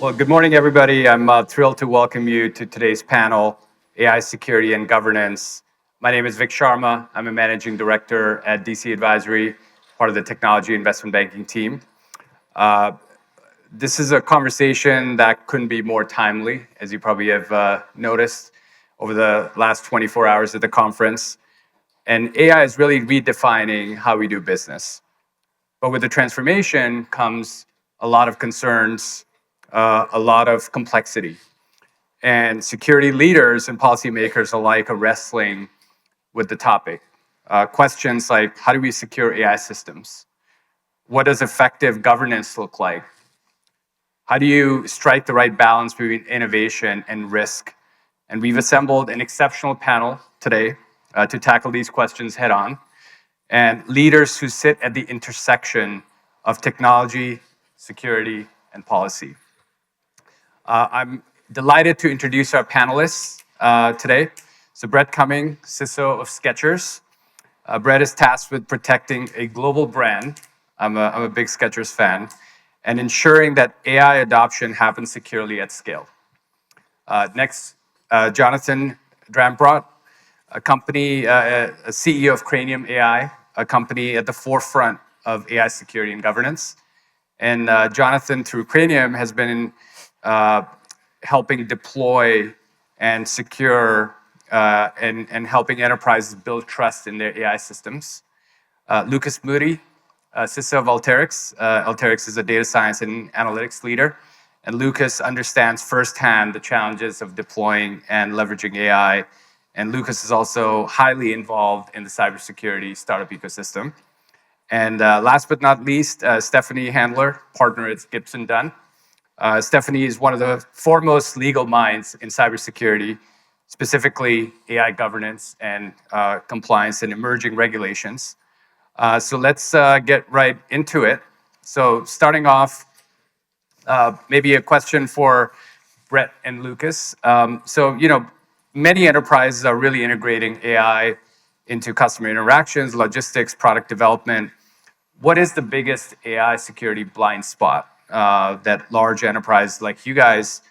Well, good morning, everybody. I'm thrilled to welcome you to today's panel, AI Security and Governance. My name is Vic Sharma. I'm a managing director at DC Advisory, part of the technology investment banking team. This is a conversation that couldn't be more timely, as you probably have noticed over the last 24 hours at the conference. And AI is really redefining how we do business. But with the transformation comes a lot of concerns, a lot of complexity. And security leaders and policymakers alike are wrestling with the topic. Questions like, how do we secure AI systems? What does effective governance look like? How do you strike the right balance between innovation and risk? And we've assembled an exceptional panel today to tackle these questions head on, and leaders who sit at the intersection of technology, security, and policy. I'm delighted to introduce our panelists today. So Brett Cumming, CISO of Skechers. Brett is tasked with protecting a global brand. I'm a big Skechers fan, and ensuring that AI adoption happens securely at scale. Next, Jonathan Dambrot, a CEO of Cranium AI, a company at the forefront of AI security and governance. And Jonathan, through Cranium, has been helping deploy and secure and helping enterprises build trust in their AI systems. Lucas Moody, CISO of Alteryx. Alteryx is a data science and analytics leader. And Lucas understands firsthand the challenges of deploying and leveraging AI. And Lucas is also highly involved in the cybersecurity startup ecosystem. And last but not least, Stephenie Handler, partner at Gibson, Dunn. Stephenie is one of the foremost legal minds in cybersecurity, specifically AI governance and compliance and emerging regulations. So let's get right into it. So starting off, maybe a question for Brett and Lucas. Many enterprises are really integrating AI into customer interactions, logistics, product development. What is the biggest AI security blind spot that large enterprises like you guys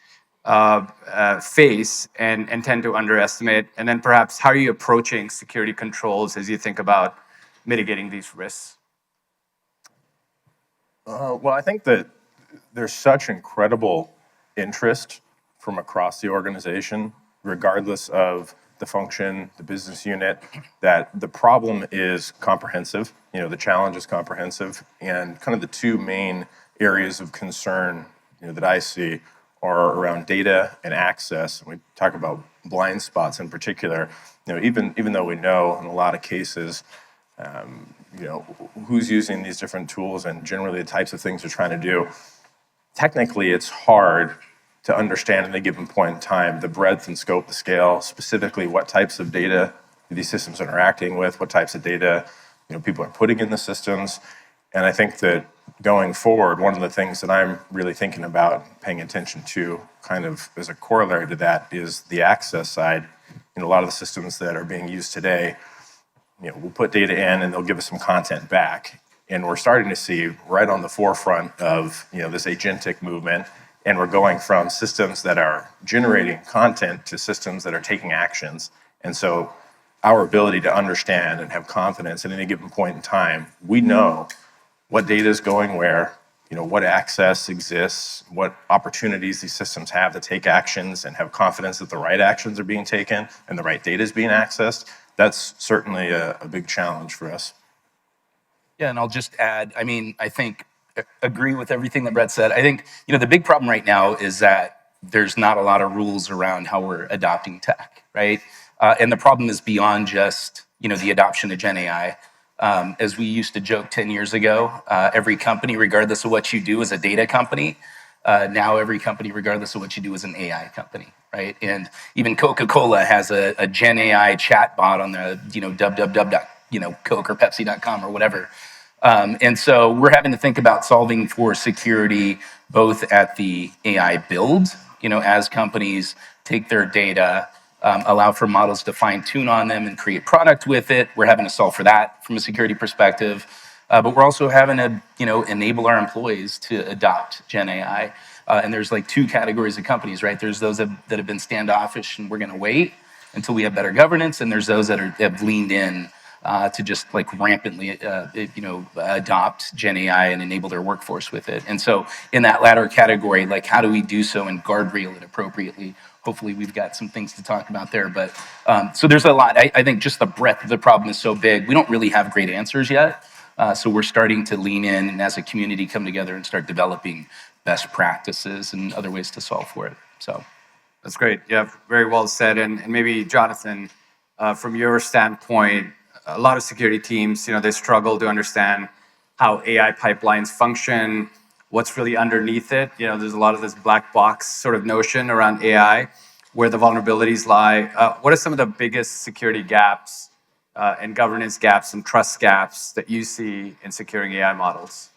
face and tend to underestimate? And then perhaps how are you approaching security controls as you think about mitigating these risks? Well, I think that there's such incredible interest from across the organization, regardless of the function, the business unit, that the problem is comprehensive. The challenge is comprehensive, and kind of the two main areas of concern, that I see are around data and access. And we talk about blind spots in particular. Even though we know in a lot of cases, who's using these different tools and generally the types of things they're trying to do, technically it's hard to understand at a given point in time the breadth and scope, the scale, specifically what types of data these systems are interacting with, what types of data people are putting in the systems. And I think that going forward, one of the things that I'm really thinking about paying attention to, kind of as a corollary to that, is the access side. A lot of the systems that are being used today, we'll put data in and they'll give us some content back. And we're starting to see right on the forefront of this agentic movement, and we're going from systems that are generating content to systems that are taking actions. And so our ability to understand and have confidence at any given point in time, we know what data is going where, what access exists, what opportunities these systems have to take actions and have confidence that the right actions are being taken and the right data is being accessed. That's certainly a big challenge for us. Yeah, and I'll just add, I think, agree with everything that Brett said. I think, the big problem right now is that there's not a lot of rules around how we're adopting tech, right? And the problem is beyond just, the adoption of Gen AI. As we used to joke 10 years ago, every company, regardless of what you do, is a data company. Now every company, regardless of what you do, is an AI company, right? And even Coca-Cola has a Gen AI chat bot on the, Coke or Pepsi.com or whatever. And so we're having to think about solving for security both at the AI build, as companies take their data, allow for models to fine tune on them and create product with it. We're having to solve for that from a security perspective. but we're also having to, enable our employees to adopt Gen AI. And there's like two categories of companies, right? There's those that have been standoffish and we're going to wait until we have better governance, and there's those that have leaned in to just like rampantly, adopt Gen AI and enable their workforce with it. And so, in that latter category, like how do we do so and guardrail it appropriately? Hopefully, we've got some things to talk about there. But so there's a lot. I think just the breadth of the problem is so big. We don't really have great answers yet. So we're starting to lean in and, as a community, come together and start developing best practices and other ways to solve for it. So. That's great. Yeah, very well said. And maybe Jonathan, from your standpoint, a lot of security teams, they struggle to understand how AI pipelines function, what's really underneath it. There's a lot of this black box sort of notion around AI, where the vulnerabilities lie. What are some of the biggest security gaps and governance gaps and trust gaps that you see in securing AI models?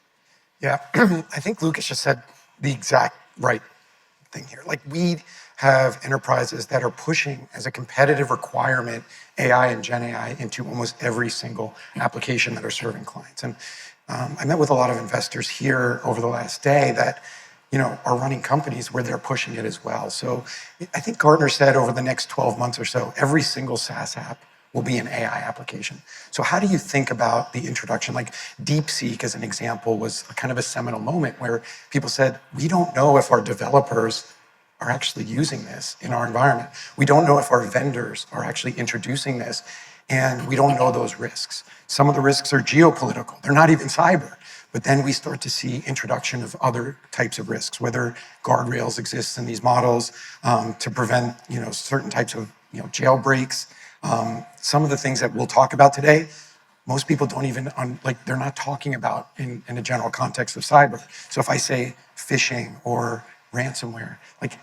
Yeah, I think Lucas just said the exact right thing here. Like, we have enterprises that are pushing as a competitive requirement AI and Gen AI into almost every single application that are serving clients. And I met with a lot of investors here over the last day that are running companies where they're pushing it as well. So I think Gartner said over the next 12 months or so, every single SaaS app will be an AI application. So how do you think about the introduction? Like DeepSeek, as an example, was kind of a seminal moment where people said, we don't know if our developers are actually using this in our environment. We don't know if our vendors are actually introducing this, and we don't know those risks. Some of the risks are geopolitical. They're not even cyber. But then we start to see introduction of other types of risks, whether guardrails exist in these models to prevent certain types of jailbreaks. Some of the things that we'll talk about today, most people don't even, they're not talking about in a general context of cyber. So if I say phishing or ransomware,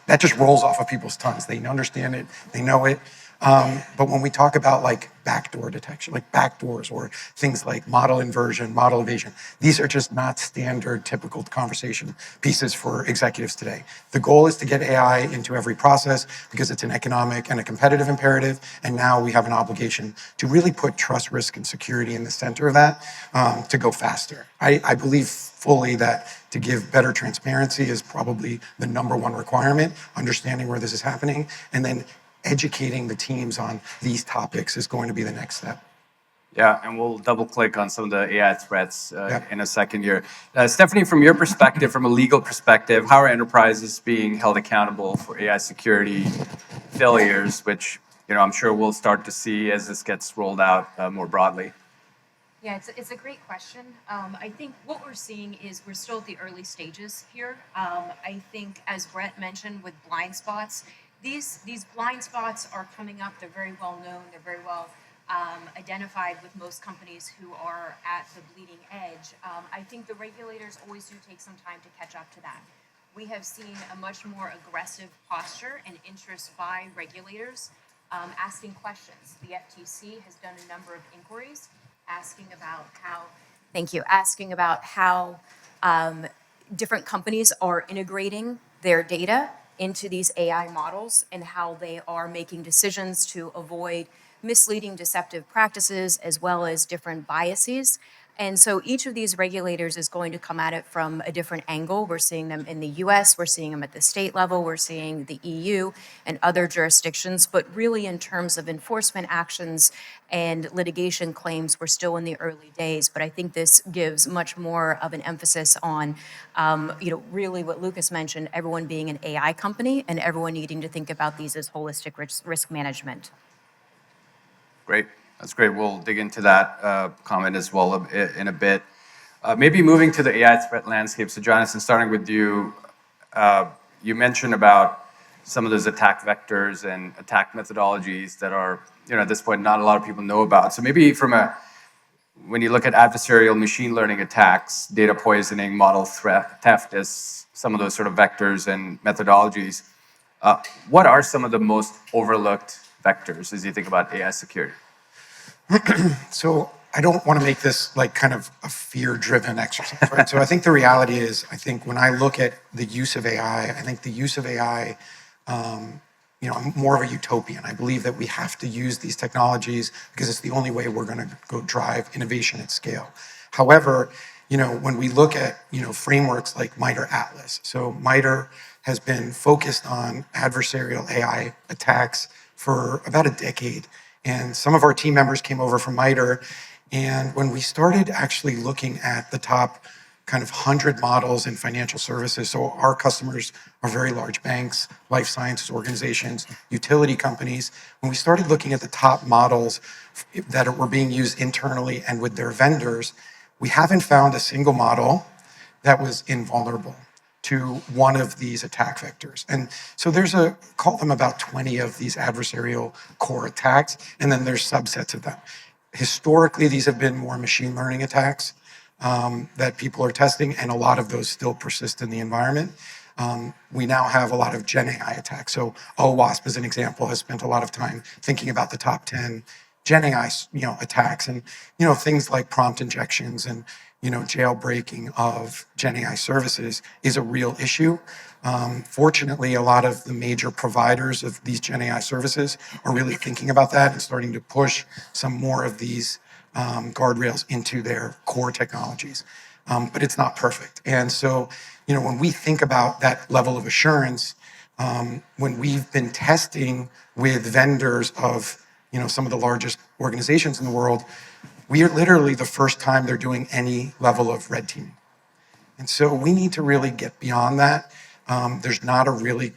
that just rolls off of people's tongues. They understand it, they know it. But when we talk about backdoor detection, like backdoors or things like model inversion, model evasion, these are just not standard, typical conversation pieces for executives today. The goal is to get AI into every process because it's an economic and a competitive imperative. And now we have an obligation to really put trust, risk, and security in the center of that to go faster. I believe fully that to give better transparency is probably the number one requirement, understanding where this is happening, and then educating the teams on these topics is going to be the next step. Yeah, and we'll double click on some of the AI threats in a second here. Stephenie, from your perspective, from a legal perspective, how are enterprises being held accountable for AI security failures, which I'm sure we'll start to see as this gets rolled out more broadly? Yeah, it's a great question. I think what we're seeing is we're still at the early stages here. I think, as Brett mentioned, with blind spots, these blind spots are coming up. They're very well known. They're very well identified with most companies who are at the bleeding edge. I think the regulators always do take some time to catch up to that. We have seen a much more aggressive posture and interest by regulators asking questions. The FTC has done a number of inquiries asking about how different companies are integrating their data into these AI models and how they are making decisions to avoid misleading, deceptive practices as well as different biases. And so each of these regulators is going to come at it from a different angle. We're seeing them in the US, we're seeing them at the state level, we're seeing the EU and other jurisdictions, but really in terms of enforcement actions and litigation claims, we're still in the early days. But I think this gives much more of an emphasis on, really what Lucas mentioned, everyone being an AI company and everyone needing to think about these as holistic risk management. Great. That's great. We'll dig into that comment as well in a bit. Maybe moving to the AI threat landscape. So Jonathan, starting with you, you mentioned about some of those attack vectors and attack methodologies that are, at this point, not a lot of people know about. So maybe when you look at adversarial machine learning attacks, data poisoning, model theft as some of those sort of vectors and methodologies, what are some of the most overlooked vectors as you think about AI security? So I don't want to make this kind of a fear-driven exercise, right? So I think the reality is, when I look at the use of AI, I think the use of AI, I'm more of a utopian. I believe that we have to use these technologies because it's the only way we're going to go drive innovation at scale. However, when we look at, frameworks like MITRE Atlas, so MITRE has been focused on adversarial AI attacks for about a decade. And some of our team members came over from MITRE. And when we started actually looking at the top kind of 100 models in financial services, so our customers are very large banks, life sciences organizations, utility companies. When we started looking at the top models that were being used internally and with their vendors, we haven't found a single model that was invulnerable to one of these attack vectors. And so call them about 20 of these adversarial core attacks, and then there's subsets of them. Historically, these have been more machine learning attacks that people are testing, and a lot of those still persist in the environment. We now have a lot of Gen AI attacks. So OWASP, as an example, has spent a lot of time thinking about the top 10 Gen AI, attacks, and things like prompt injections and jailbreaking of Gen AI services is a real issue. Fortunately, a lot of the major providers of these Gen AI services are really thinking about that and starting to push some more of these guardrails into their core technologies. But it's not perfect. And so, when we think about that level of assurance, when we've been testing with vendors of some of the largest organizations in the world, we are literally the first time they're doing any level of red teaming. And so we need to really get beyond that. There's not a really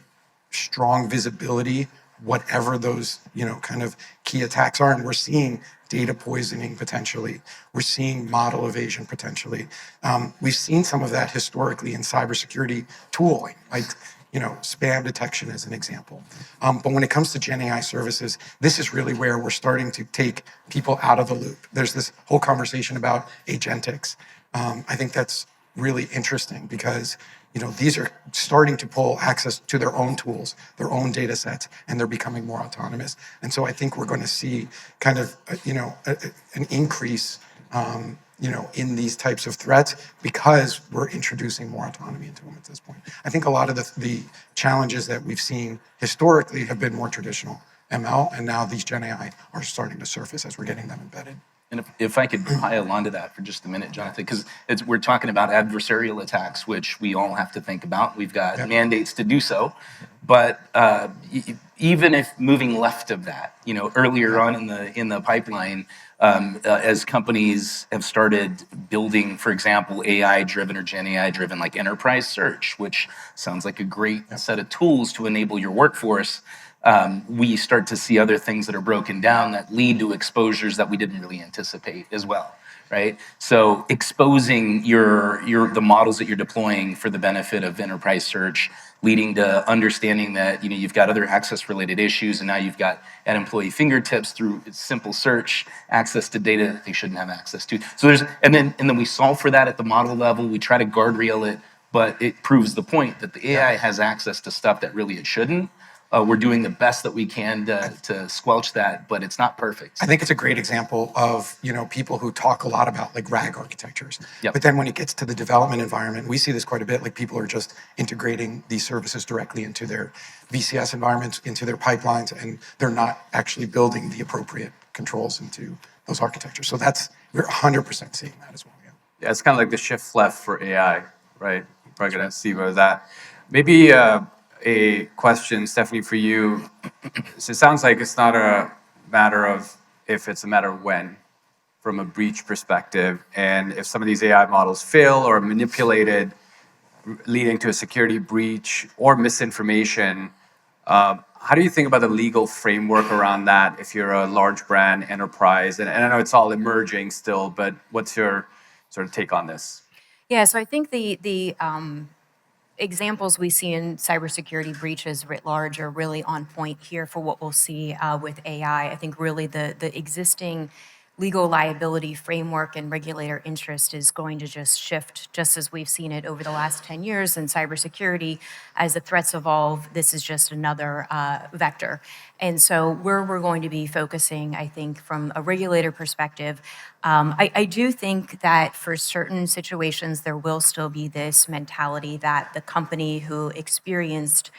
strong visibility, whatever those kind of key attacks are. And we're seeing data poisoning potentially. We're seeing model evasion potentially. We've seen some of that historically in cybersecurity tooling, like spam detection as an example. But when it comes to Gen AI services, this is really where we're starting to take people out of the loop. There's this whole conversation about agentics. I think that's really interesting because these are starting to pull access to their own tools, their own data sets, and they're becoming more autonomous. And so I think we're going to see kind of an increase in these types of threats because we're introducing more autonomy into them at this point. I think a lot of the challenges that we've seen historically have been more traditional ML, and now these Gen AI are starting to surface as we're getting them embedded. And if I could pile onto that for just a minute, Jonathan, because we're talking about adversarial attacks, which we all have to think about. We've got mandates to do so. But even if moving left of that, earlier on in the pipeline, as companies have started building, for example, AI-driven or Gen AI-driven, like enterprise search, which sounds like a great set of tools to enable your workforce, we start to see other things that are broken down that lead to exposures that we didn't really anticipate as well, right? So exposing the models that you're deploying for the benefit of enterprise search, leading to understanding that you've got other access-related issues, and now you've got at employee fingertips through simple search access to data that they shouldn't have access to. So and then we solve for that at the model level. We try to guardrail it, but it proves the point that the AI has access to stuff that really it shouldn't. We're doing the best that we can to squelch that, but it's not perfect. I think it's a great example of people who talk a lot about like RAG architectures. Yep. But then when it gets to the development environment, we see this quite a bit. Like people are just integrating these services directly into their VCS environments, into their pipelines, and they're not actually building the appropriate controls into those architectures. So we're 100% seeing that as well. Yeah, it's kind of like the shift left for AI, right? You're probably going to see where that. Maybe a question, Stephenie, for you. So it sounds like it's not a matter of if, it's a matter of when, from a breach perspective. And if some of these AI models fail or are manipulated, leading to a security breach or misinformation, how do you think about the legal framework around that if you're a large brand enterprise? And I know it's all emerging still, but what's your sort of take on this? Yeah, so I think the examples we see in cybersecurity breaches writ large are really on point here for what we'll see with AI. I think really the existing legal liability framework and regulator interest is going to just shift, just as we've seen it over the last 10 years in cybersecurity. As the threats evolve, this is just another vector. And so where we're going to be focusing, I think, from a regulator perspective, I do think that for certain situations, there will still be this mentality that the company who experienced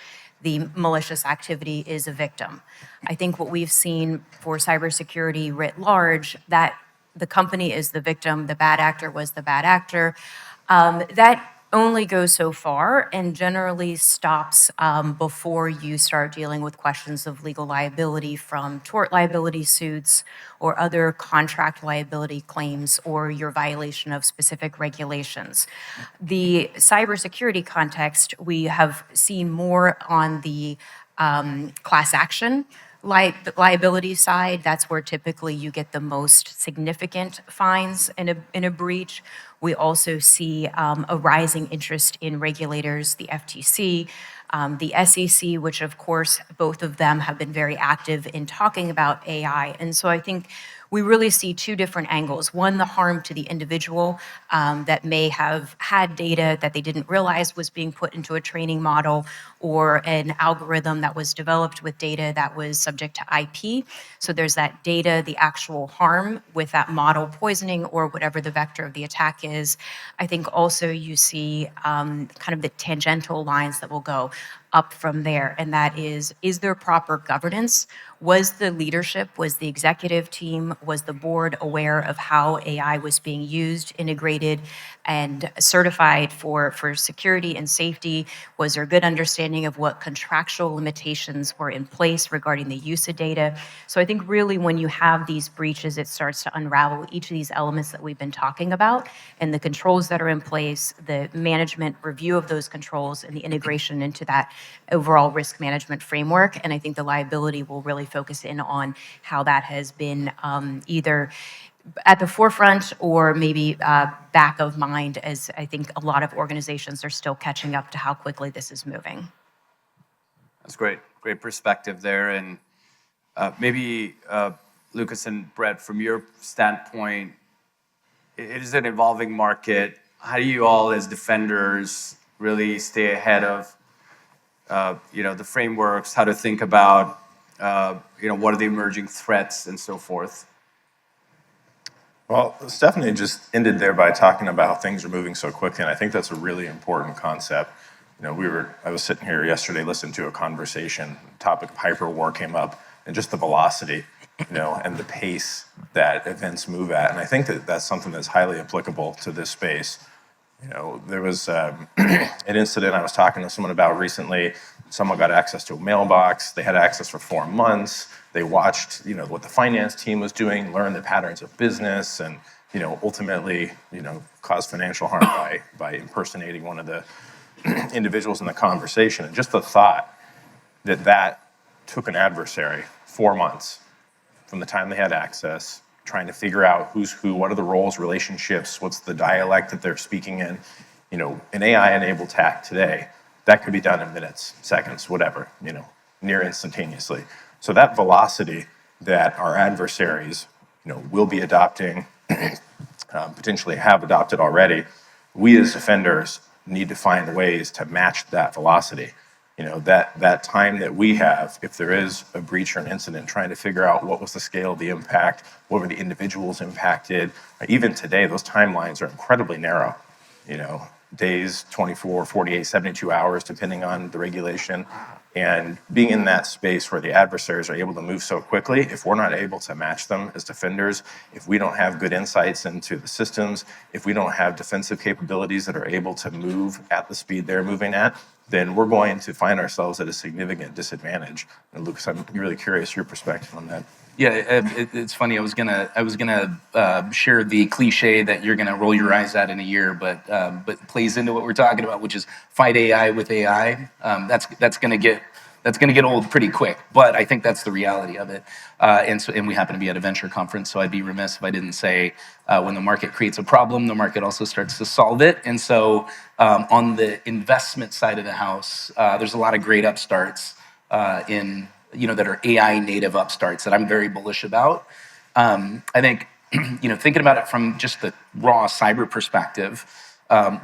the malicious activity is a victim. I think what we've seen for cybersecurity writ large, that the company is the victim, the bad actor was the bad actor. That only goes so far and generally stops before you start dealing with questions of legal liability from tort liability suits or other contract liability claims or your violation of specific regulations. The cybersecurity context, we have seen more on the class action liability side. That's where typically you get the most significant fines in a breach. We also see a rising interest in regulators, the FTC, the SEC, which of course both of them have been very active in talking about AI. And so I think we really see two different angles. One, the harm to the individual that may have had data that they didn't realize was being put into a training model or an algorithm that was developed with data that was subject to IP. So there's that data, the actual harm with that model poisoning or whatever the vector of the attack is. I think also you see kind of the tangential lines that will go up from there, and that is there proper governance? Was the leadership, was the executive team, was the board aware of how AI was being used, integrated, and certified for security and safety? Was there a good understanding of what contractual limitations were in place regarding the use of data? So I think really when you have these breaches, it starts to unravel each of these elements that we've been talking about and the controls that are in place, the management review of those controls, and the integration into that overall risk management framework. And I think the liability will really focus in on how that has been either at the forefront or maybe back of mind, as I think a lot of organizations are still catching up to how quickly this is moving. That's great. Great perspective there. And maybe Lucas and Brett, from your standpoint, it is an evolving market. How do you all as defenders really stay ahead of the frameworks, how to think about what are the emerging threats and so forth? Well, Stephenie just ended there by talking about how things are moving so quickly, and I think that's a really important concept. I was sitting here yesterday listening to a conversation, the topic of hyperwar came up, and just the velocity, and the pace that events move at. And I think that that's something that's highly applicable to this space. There was an incident I was talking to someone about recently. Someone got access to a mailbox. They had access for 4 months. They watched, what the finance team was doing, learned the patterns of business, and, ultimately, caused financial harm by impersonating one of the individuals in the conversation. And just the thought that took an adversary 4 months from the time they had access, trying to figure out who's who, what are the roles, relationships, what's the dialect that they're speaking in. An AI-enabled attack today, that could be done in minutes, seconds, whatever, near instantaneously. So that velocity that our adversaries, will be adopting, potentially have adopted already, we as defenders need to find ways to match that velocity. That time that we have, if there is a breach or an incident, trying to figure out what was the scale of the impact, what were the individuals impacted. Even today, those timelines are incredibly narrow. Days, 24, 48, 72 hours, depending on the regulation. And being in that space where the adversaries are able to move so quickly, if we're not able to match them as defenders, if we don't have good insights into the systems, if we don't have defensive capabilities that are able to move at the speed they're moving at, then we're going to find ourselves at a significant disadvantage. And Lucas, I'm really curious your perspective on that. Yeah, it's funny. I was gonna share the cliche that you're gonna roll your eyes at in a year, but it plays into what we're talking about, which is fight AI with AI. That's gonna get old pretty quick. But I think that's the reality of it. And we happen to be at a venture conference, so I'd be remiss if I didn't say when the market creates a problem, the market also starts to solve it. And so on the investment side of the house, there's a lot of great upstarts that are AI native upstarts that I'm very bullish about. I think, thinking about it from just the raw cyber perspective,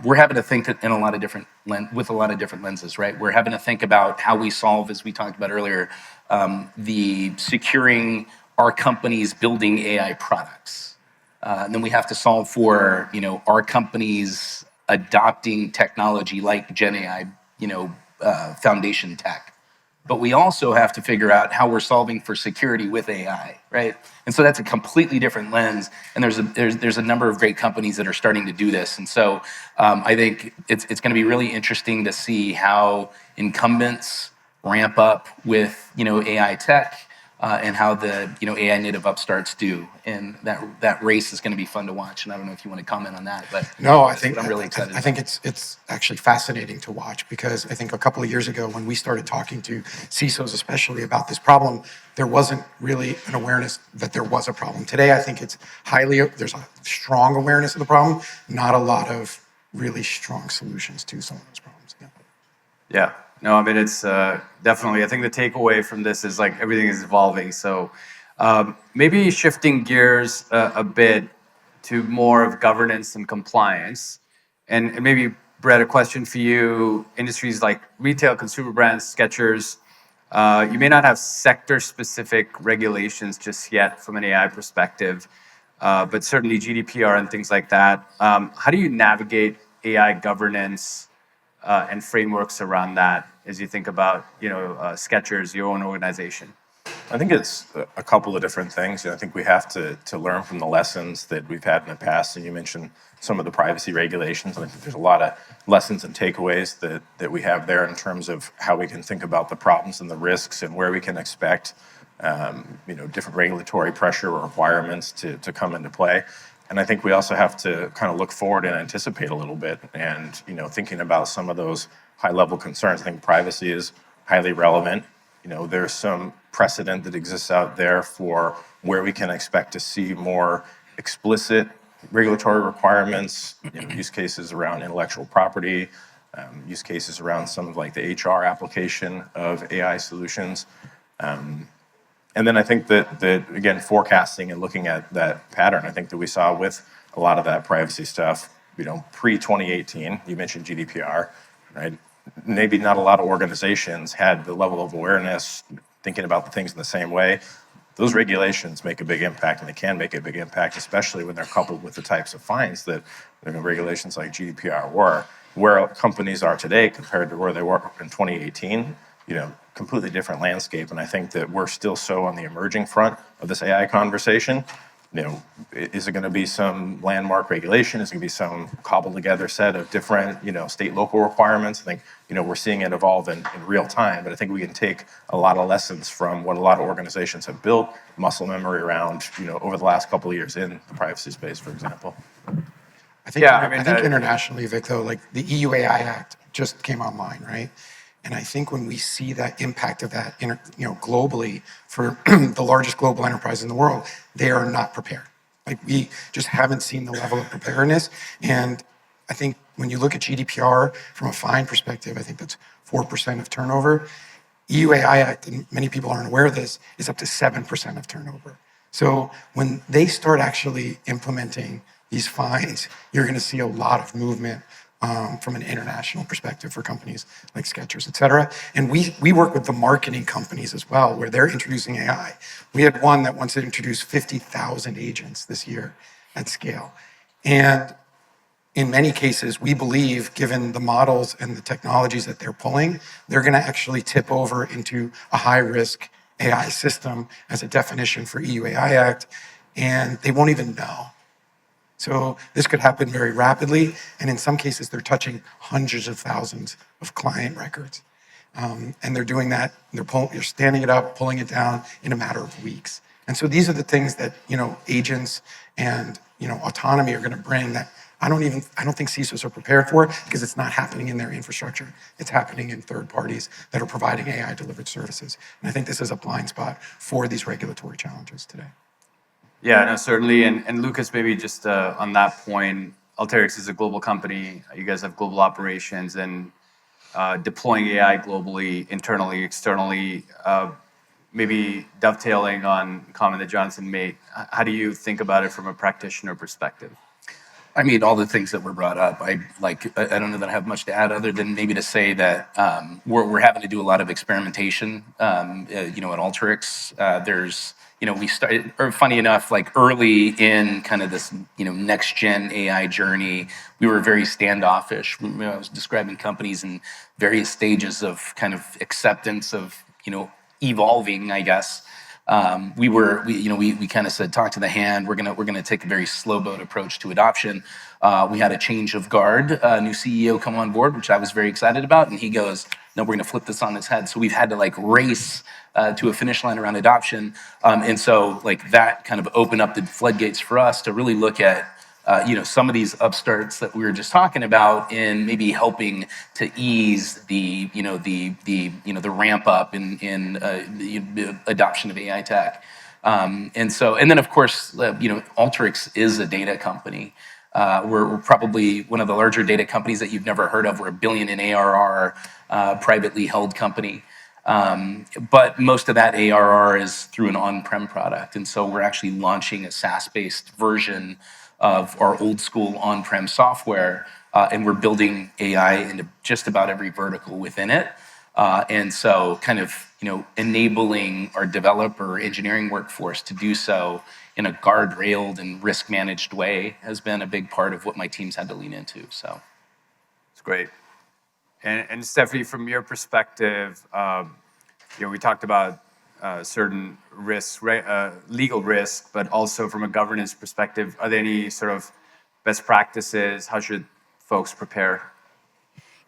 we're having to think in a lot of different with a lot of different lenses, right? We're having to think about how we solve, as we talked about earlier, the securing our companies building AI products. And then we have to solve for, our companies adopting technology like Gen AI, foundation tech. but we also have to figure out how we're solving for security with AI, right? And so that's a completely different lens. And there's a number of great companies that are starting to do this. And so I think it's going to be really interesting to see how incumbents ramp up with AI tech. And how the AI native upstarts do, and that race is going to be fun to watch. And I don't know if you want to comment on that, but No, I that's think what I'm really excited. I think it's actually fascinating to watch, because I think a couple of years ago when we started talking to CISOs, especially about this problem, there wasn't really an awareness that there was a problem. Today, I think there's a strong awareness of the problem, not a lot of really strong solutions to some of those problems. Yeah. Yeah. No, I mean, it's definitely, I think the takeaway from this is like everything is evolving. So maybe shifting gears a bit to more of governance and compliance. And maybe, Brett, a question for you. Industries like retail, consumer brands, Skechers, you may not have sector-specific regulations just yet from an AI perspective, but certainly GDPR and things like that. How do you navigate AI governance and frameworks around that as you think about, Skechers, your own organization? I think it's a couple of different things. I think we have to learn from the lessons that we've had in the past. And you mentioned some of the privacy regulations. I think there's a lot of lessons and takeaways that we have there in terms of how we can think about the problems and the risks and where we can expect different regulatory pressure or requirements to come into play. And I think we also have to kind of look forward and anticipate a little bit, and thinking about some of those high level concerns. I think privacy is highly relevant. There's some precedent that exists out there for where we can expect to see more explicit regulatory requirements, use cases around intellectual property, use cases around some of like the HR application of AI solutions. And then I think that again, forecasting and looking at that pattern, I think that we saw with a lot of that privacy stuff, pre-2018, you mentioned GDPR, right? Maybe not a lot of organizations had the level of awareness, thinking about the things in the same way. Those regulations make a big impact, and they can make a big impact, especially when they're coupled with the types of fines that regulations like GDPR were. Where companies are today compared to where they were in 2018, completely different landscape. And I think that we're still so on the emerging front of this AI conversation. Is it going to be some landmark regulation? Is it going to be some cobbled together set of different, state, local requirements? I think, we're seeing it evolve in real time, but I think we can take a lot of lessons from what a lot of organizations have built muscle memory around, over the last couple of years in the privacy space, for example. I think internationally, Vic, though, like the EU AI Act just came online, right? And I think when we see that impact of that, globally for the largest global enterprise in the world, they are not prepared. Like we just haven't seen the level of preparedness. And I think when you look at GDPR from a fine perspective, I think that's 4% of turnover. EU AI Act, and many people aren't aware of this, is up to 7% of turnover. So when they start actually implementing these fines, you're going to see a lot of movement from an international perspective for companies like Skechers, et cetera. And we work with the marketing companies as well, where they're introducing AI. We had one that wants to introduce 50,000 agents this year at scale. And in many cases, we believe, given the models and the technologies that they're pulling, they're going to actually tip over into a high-risk AI system as a definition for EU AI Act, and they won't even know. So this could happen very rapidly, and in some cases, they're touching hundreds of thousands of client records. And they're doing that, you're standing it up, pulling it down in a matter of weeks. And so these are the things that, agents and, autonomy are gonna bring that I don't think CISOs are prepared for, because it's not happening in their infrastructure. It's happening in third parties that are providing AI-delivered services. And I think this is a blind spot for these regulatory challenges today. Yeah, no, certainly. And Lucas, maybe just on that point, Alteryx is a global company. You guys have global operations and deploying AI globally, internally, externally. Maybe dovetailing on a comment that Johnson made, how do you think about it from a practitioner perspective? I mean, all the things that were brought up, I don't know that I have much to add other than maybe to say that we're having to do a lot of experimentation, at Alteryx. There's, we started, or funny enough, like early in kind of this, next gen AI journey, we were very standoffish. I was describing companies in various stages of kind of acceptance of evolving, I guess. We kind of said, talk to the hand. We're gonna take a very slow boat approach to adoption. We had a change of guard, a new CEO come on board, which I was very excited about, and he goes, "No, we're gonna flip this on its head." So we've had to like race to a finish line around adoption, and so like that kind of opened up the floodgates for us to really look at some of these upstarts that we were just talking about, in maybe helping to ease the ramp up in the adoption of AI tech. And then of course, Alteryx is a data company. We're probably one of the larger data companies that you've never heard of. We're $1 billion in ARR, privately held company. But most of that ARR is through an on-prem product. And so we're actually launching a SaaS-based version of our old school on-prem software, and we're building AI into just about every vertical within it. And so kind of, enabling our developer engineering workforce to do so in a guardrailed and risk managed way has been a big part of what my team's had to lean into, so. It's great. And Stephenie, from your perspective, we talked about certain risks, legal risk, but also from a governance perspective, are there any sort of best practices? How should folks prepare?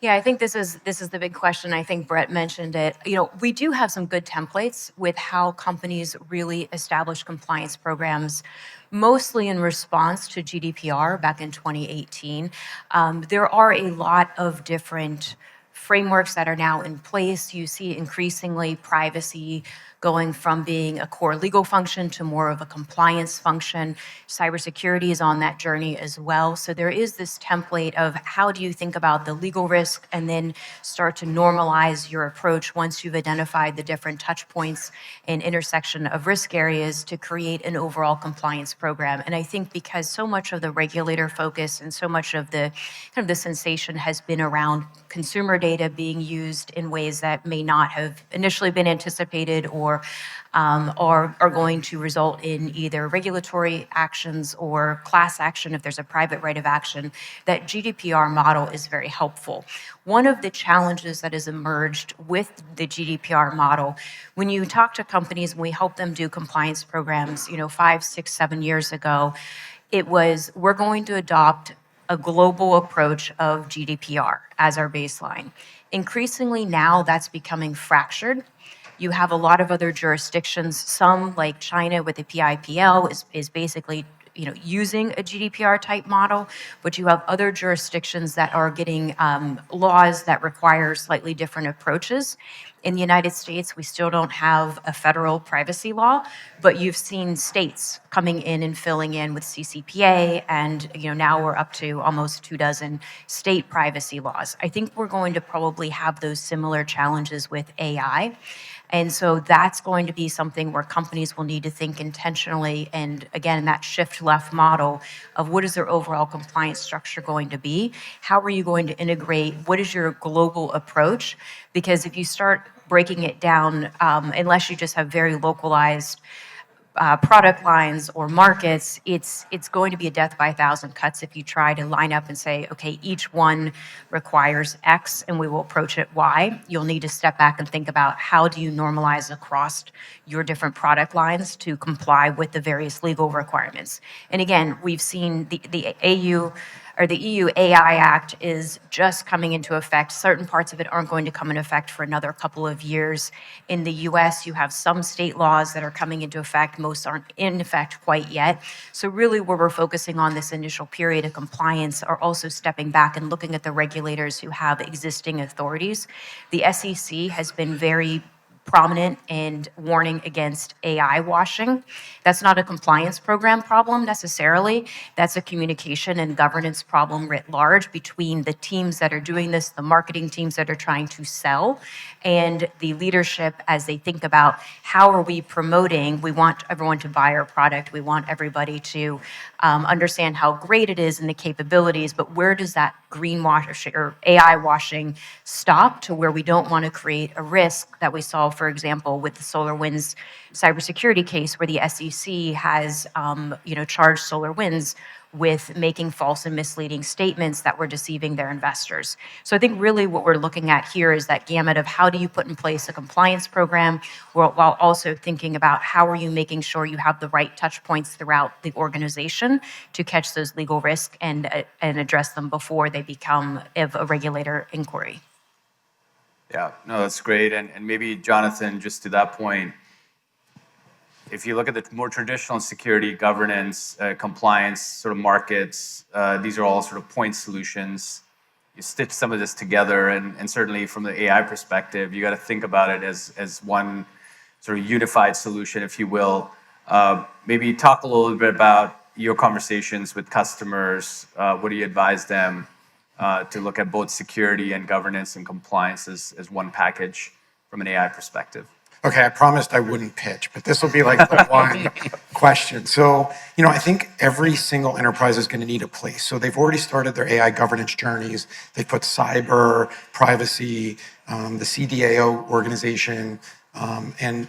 Yeah, I think this is the big question. I think Brett mentioned it. We do have some good templates with how companies really establish compliance programs, mostly in response to GDPR back in 2018. There are a lot of different frameworks that are now in place. You see increasingly privacy going from being a core legal function to more of a compliance function. Cybersecurity is on that journey as well. So there is this template of how do you think about the legal risk and then start to normalize your approach once you've identified the different touch points and intersection of risk areas to create an overall compliance program. And I think because so much of the regulator focus and so much of the kind of the sensation has been around consumer data being used in ways that may not have initially been anticipated or are going to result in either regulatory actions or class action if there's a private right of action, that GDPR model is very helpful. One of the challenges that has emerged with the GDPR model, when you talk to companies and we help them do compliance programs, 5, 6, 7 years ago, it was, we're going to adopt a global approach of GDPR as our baseline. Increasingly now that's becoming fractured. You have a lot of other jurisdictions, some like China with the PIPL is basically using a GDPR type model, but you have other jurisdictions that are getting laws that require slightly different approaches. In the United States, we still don't have a federal privacy law, but you've seen states coming in and filling in with CCPA, and now we're up to almost 24 state privacy laws. I think we're going to probably have those similar challenges with AI. And so that's going to be something where companies will need to think intentionally, and again, that shift left model of what is their overall compliance structure going to be? How are you going to integrate? What is your global approach? Because if you start breaking it down, unless you just have very localized product lines or markets, it's going to be a death by 1,000 cuts if you try to line up and say, okay, each one requires X and we will approach it Y. You'll need to step back and think about how do you normalize across your different product lines to comply with the various legal requirements. And again, we've seen the EU AI Act is just coming into effect. Certain parts of it aren't going to come into effect for another couple of years. In the US, you have some state laws that are coming into effect. Most aren't in effect quite yet. So really where we're focusing on this initial period of compliance are also stepping back and looking at the regulators who have existing authorities. The SEC has been very prominent and warning against AI washing. That's not a compliance program problem necessarily. That's a communication and governance problem writ large between the teams that are doing this, the marketing teams that are trying to sell, and the leadership as they think about how are we promoting. We want everyone to buy our product. We want everybody to understand how great it is and the capabilities, but where does that greenwash or AI washing stop to where we don't want to create a risk that we saw, for example, with the SolarWinds cybersecurity case where the SEC has charged SolarWinds with making false and misleading statements that were deceiving their investors. So I think really what we're looking at here is that gamut of how do you put in place a compliance program while also thinking about how are you making sure you have the right touch points throughout the organization to catch those legal risks and address them before they become of a regulator inquiry. Yeah, no, that's great. And maybe, Jonathan, just to that point, if you look at the more traditional security, governance, compliance sort of markets, these are all sort of point solutions. You stitch some of this together, and certainly from the AI perspective, you got to think about it as one sort of unified solution, if you will. Maybe talk a little bit about your conversations with customers. What do you advise them to look at both security and governance and compliance as one package from an AI perspective? Okay, I promised I wouldn't pitch, but this will be like the one question. So, I think every single enterprise is going to need a place. So they've already started their AI governance journeys. They put cyber, privacy, the CDAO organization, and,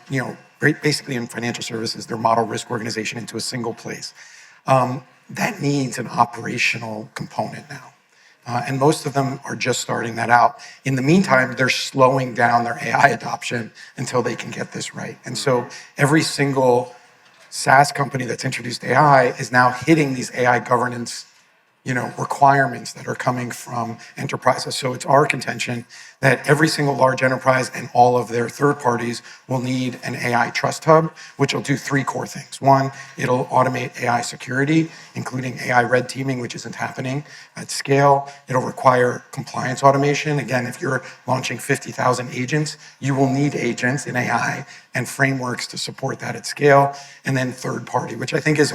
basically in financial services, their model risk organization into a single place. That needs an operational component now. And most of them are just starting that out. In the meantime, they're slowing down their AI adoption until they can get this right. And so every single SaaS company that's introduced AI is now hitting these AI governance requirements that are coming from enterprises. So it's our contention that every single large enterprise and all of their third parties will need an AI trust hub, which will do three core things. One, it'll automate AI security, including AI red teaming, which isn't happening at scale. It'll require compliance automation. Again, if you're launching 50,000 agents, you will need agents in AI and frameworks to support that at scale. And then third party, which I think is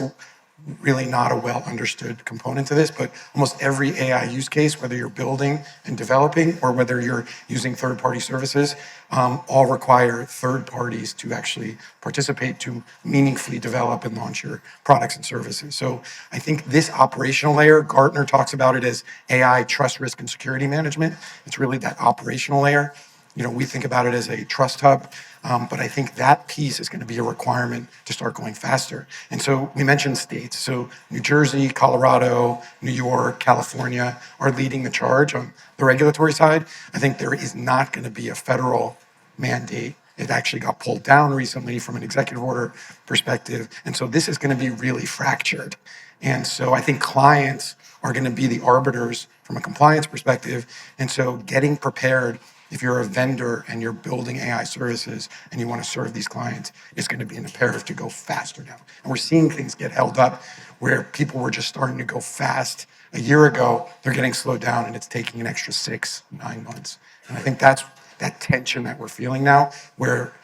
really not a well understood component to this, but almost every AI use case, whether you're building and developing or whether you're using third-party services, all require third parties to actually participate to meaningfully develop and launch your products and services. So I think this operational layer, Gartner talks about it as AI trust, risk, and security management. It's really that operational layer. We think about it as a trust hub, but I think that piece is going to be a requirement to start going faster. And so we mentioned states. So New Jersey, Colorado, New York, California are leading the charge on the regulatory side. I think there is not going to be a federal mandate. It actually got pulled down recently from an executive order perspective. And so this is going to be really fractured. And so I think clients are going to be the arbiters from a compliance perspective. And so getting prepared, if you're a vendor and you're building AI services and you want to serve these clients, it's going to be an imperative to go faster now. And we're seeing things get held up where people were just starting to go fast a year ago. They're getting slowed down and it's taking an extra 6-9 months. And I think that's that tension that we're feeling now where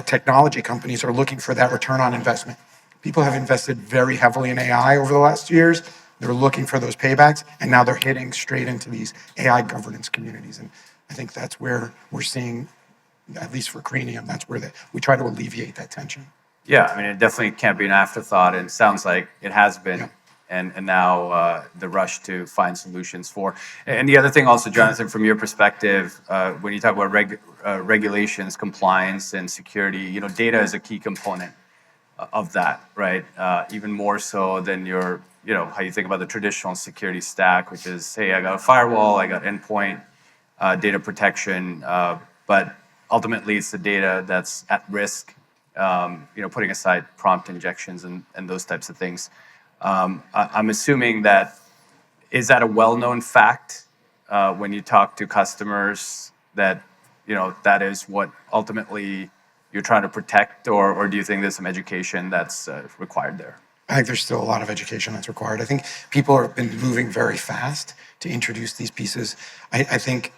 technology companies are looking for that return on investment. People have invested very heavily in AI over the last 2 years. They're looking for those paybacks, and now they're hitting straight into these AI governance communities. And I think that's where we're seeing, at least for Cranium, that's where we try to alleviate that tension. Yeah, I mean, it definitely can't be an afterthought, and it sounds like it has been, Yeah. and now the rush to find solutions for. And the other thing also, Jonathan, from your perspective, when you talk about regulations, compliance, and security, data is a key component of that, right? Even more so than how you think about the traditional security stack, which is, hey, I got a firewall, I got endpoint, data protection, but ultimately it's the data that's at risk, putting aside prompt injections and those types of things. I'm assuming is that a well-known fact when you talk to customers that, that is what ultimately you're trying to protect, or do you think there's some education that's required there? I think there's still a lot of education that's required. I think people have been moving very fast to introduce these pieces. I think,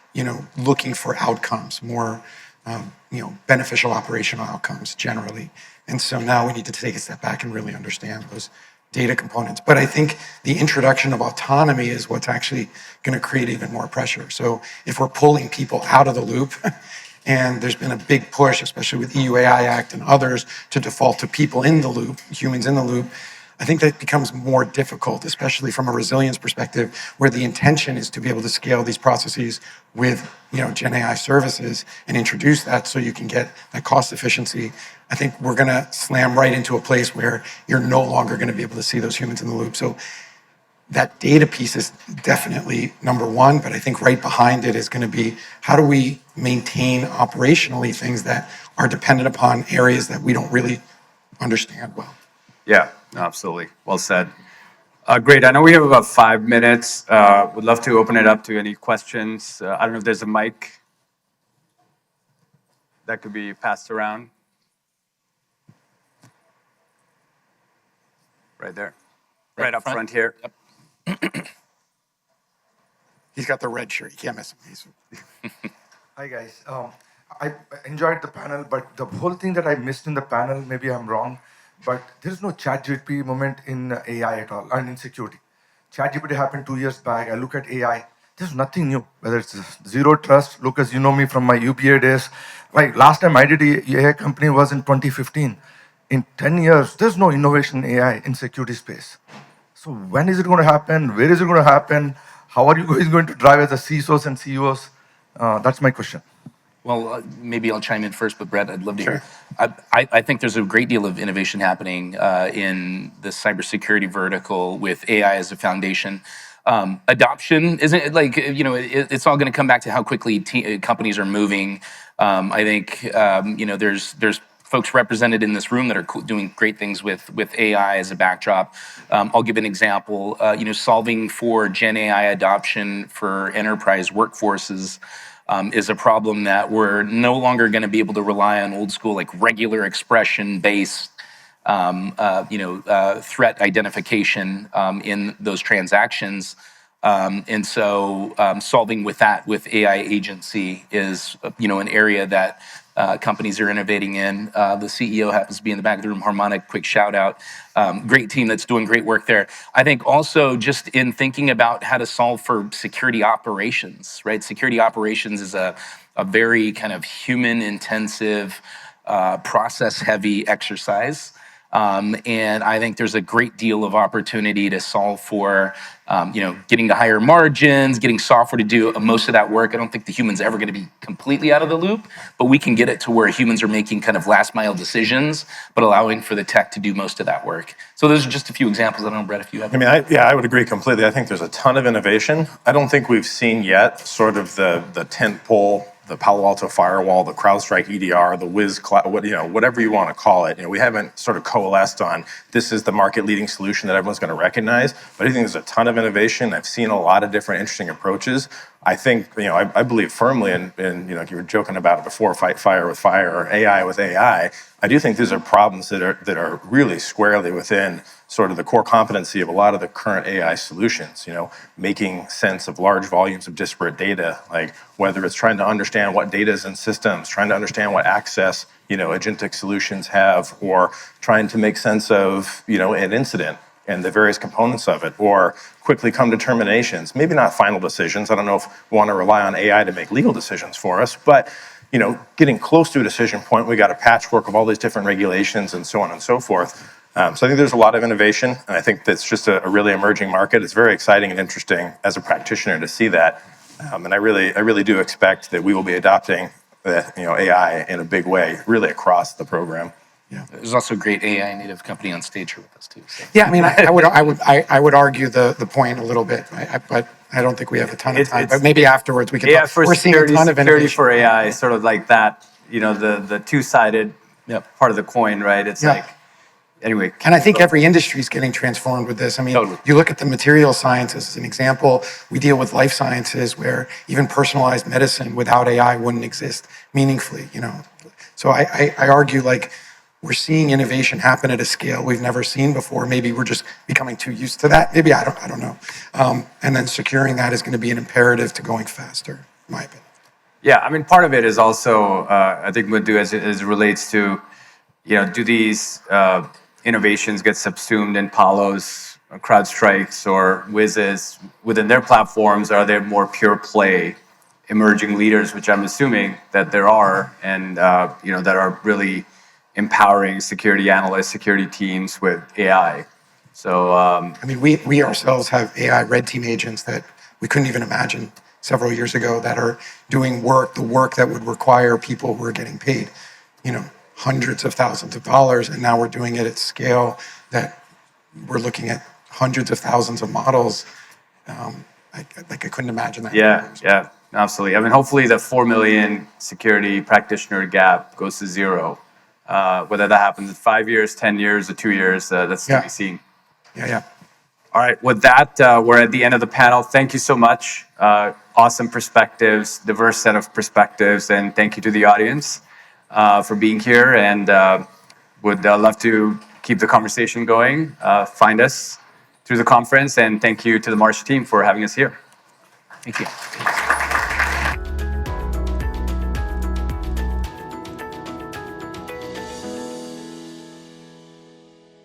looking for outcomes, more, beneficial operational outcomes generally. And so now we need to take a step back and really understand those data components. But I think the introduction of autonomy is what's actually going to create even more pressure. So if we're pulling people out of the loop, and there's been a big push, especially with EU AI Act and others, to default to people in the loop, humans in the loop, I think that becomes more difficult, especially from a resilience perspective, where the intention is to be able to scale these processes with, Gen AI services and introduce that so you can get that cost efficiency. I think we're going to slam right into a place where you're no longer going to be able to see those humans in the loop. So that data piece is definitely number one, but I think right behind it is going to be how do we maintain operationally things that are dependent upon areas that we don't really understand well. Yeah, absolutely. Well said. Great. I know we have about 5 minutes. Would love to open it up to any questions. I don't know if there's a mic that could be passed around. Right there. Right up front here. He's got the red shirt. You can't miss him. Hi guys. I enjoyed the panel, but the whole thing that I missed in the panel, maybe I'm wrong, but there is no ChatGPT moment in AI at all, and in security. ChatGPT happened 2 years back. I look at AI. There's nothing new. Whether it's zero trust, Lucas, you know me from my UBA days. Like last time I did AI company was in 2015. In 10 years, there's no innovation in AI in security space. So when is it going to happen? Where is it going to happen? How are you guys going to drive as a CISOs and CEOs? That's my question. Well, maybe I'll chime in first, but Brett, I'd love to hear. I think there's a great deal of innovation happening in the cybersecurity vertical with AI as a foundation. Adoption isn't like, it's all going to come back to how quickly companies are moving. I think, there's folks represented in this room that are doing great things with AI as a backdrop. I'll give an example. Solving for Gen AI adoption for enterprise workforces is a problem that we're no longer going to be able to rely on old school, like regular expression-based, threat identification in those transactions. And so solving with that with AI agency is, an area that companies are innovating in. The CEO happens to be in the back of the room, Harmonic, quick shout out. Great team that's doing great work there. I think also just in thinking about how to solve for security operations, right? Security operations is a very kind of human intensive, process heavy exercise. And I think there's a great deal of opportunity to solve for, getting to higher margins, getting software to do most of that work. I don't think the human's ever going to be completely out of the loop, but we can get it to where humans are making kind of last mile decisions, but allowing for the tech to do most of that work. So those are just a few examples. I don't know, Brett, if you have. I would agree completely. I think there's a ton of innovation. I don't think we've seen yet sort of the tent pole, the Palo Alto firewall, the CrowdStrike EDR, the Wiz Cloud, whatever you want to call it. We haven't sort of coalesced on this is the market leading solution that everyone's going to recognize. But I think there's a ton of innovation. I've seen a lot of different interesting approaches. I think, I believe firmly in you were joking about it before, fight fire with fire or AI with AI. I do think these are problems that are really squarely within sort of the core competency of a lot of the current AI solutions, making sense of large volumes of disparate data, like whether it's trying to understand what data is in systems, trying to understand what access, agentic solutions have, or trying to make sense of, an incident and the various components of it, or quickly come to determinations, maybe not final decisions. I don't know if we want to rely on AI to make legal decisions for us, but getting close to a decision point, we got a patchwork of all these different regulations and so on and so forth. So I think there's a lot of innovation, and I think that's just a really emerging market. It's very exciting and interesting as a practitioner to see that, and I really do expect that we will be adopting AI in a big way, really across the program. Yeah. There's also a great AI native company on stage here with us too. So. Yeah, I would argue the point a little bit, but I don't think we have a ton of time. But maybe afterwards we can. Yeah, talk. for We're seeing a ton of security innovation for AI, sort of like that, the two-sided part of the coin, right? It's like, anyway. And I think every industry is getting transformed with this. Totally. You look at the material sciences as an example. We deal with life sciences where even personalized medicine without AI wouldn't exist meaningfully. So I argue like we're seeing innovation happen at a scale we've never seen before. Maybe we're just becoming too used to that. Maybe I don't know. And then securing that is going to be an imperative to going faster, in my opinion. Yeah, part of it is also, I think, Moody, as it relates to, do these innovations get subsumed in Palos, or CrowdStrikes, or Wiz's within their platforms? Are there more pure play emerging leaders, which I'm assuming that there are, and that are really empowering security analysts, security teams with AI? So we ourselves have AI red team agents that we couldn't even imagine several years ago that are doing the work that would require people who are getting paid, hundreds of thousands of dollars, and now we're doing it at scale that we're looking at hundreds of thousands of models. I couldn't imagine that. Yeah, absolutely. I mean, hopefully the 4 million security practitioner gap goes to zero. Whether that happens in 5 years, 10 years, or 2 years, that's to be seen. Yeah. All right, with that, we're at the end of the panel. Thank you so much. Awesome perspectives, diverse set of perspectives, and thank you to the audience for being here, and would love to keep the conversation going. Find us through the conference, and thank you to the Marsh team for having us here. Thank you.